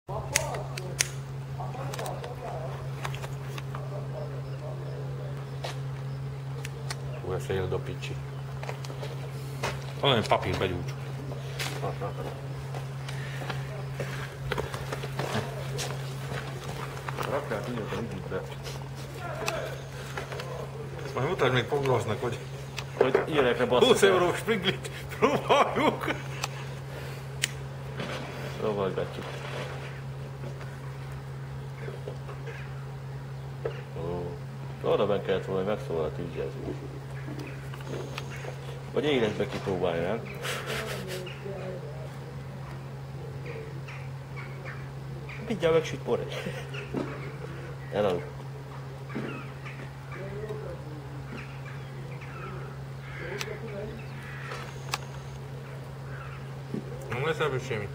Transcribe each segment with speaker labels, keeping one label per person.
Speaker 1: Questo è il doppio C. Allora il papiro belluccio.
Speaker 2: Rakját nyíltan ügyükbe.
Speaker 1: Majd mutasd még Poglosznak, hogy
Speaker 2: Ilyenekre basszak
Speaker 1: 20 eurós springlit próbáljuk.
Speaker 2: Próbálgatjuk. Arra benne kellett volna, hogy megszólal a tűzjelző. Vagy életbe kipróbálni, nem? Mindjárt megsüt porré. Elalud.
Speaker 1: Nem lesz ebből semmi.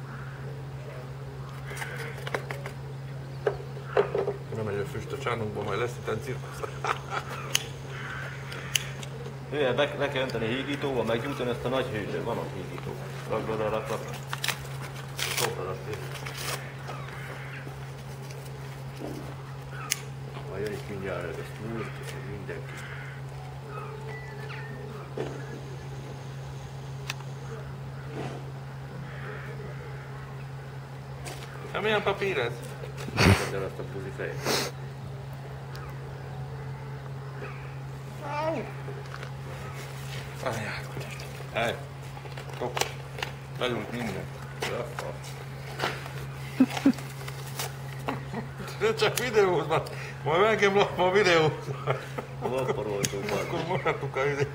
Speaker 1: Nem megy a füst a csánunkba, majd lesz itt egy cirkusz.
Speaker 2: Hülye, le kell önteni hígítóval, meggyújtani ezt a nagy hőző. Van ott hígító. Rakd oda, rakd. Szokra rakd. Majd jön is mindjárt ez a smooth, és mindenki.
Speaker 1: Hát milyen papír ez?
Speaker 2: Vedd el azt a buzi fejét.
Speaker 1: Anyád. Hely. Kok. Belünk minden. De csak videózva. Majd engem lapva a videózva.
Speaker 2: Vaporoltunk van.
Speaker 1: Akkor maradtuk a idék.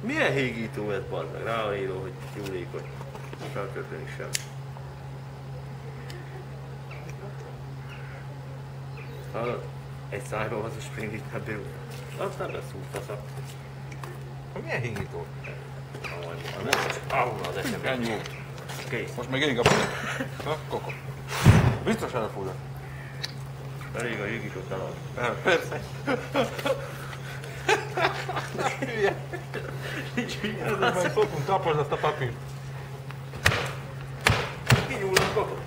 Speaker 2: Milyen hígító ez, bazd meg? Rá van író, hogy gyúlékony. Nem történik sem. Hallod? Egy szájba az a springlit nem beúr. Az nem lesz úgy faszak.
Speaker 1: Milyen hígító?
Speaker 2: Az esemben.
Speaker 1: Ennyi.
Speaker 2: Kész.
Speaker 1: Most még ég a papír. Na, Koko. Biztos elfújja.
Speaker 2: Elég a hígítót elad.
Speaker 1: Persze.
Speaker 2: Nincs hülye.
Speaker 1: Majd szokunk, taposd azt a papírt.
Speaker 2: Kinyúl a kakot.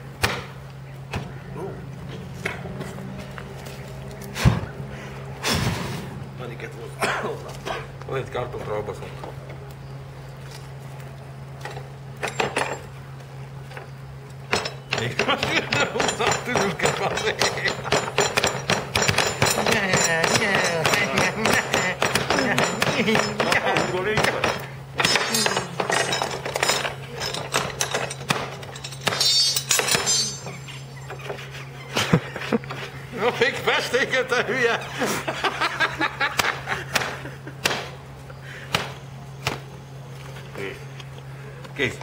Speaker 2: Maniket hozzá.
Speaker 1: Van egy kartonra albaszom. Még most jönne hozzá a tűzünket, azért. No, még festéket a hülye!
Speaker 2: Kész.
Speaker 1: Kész.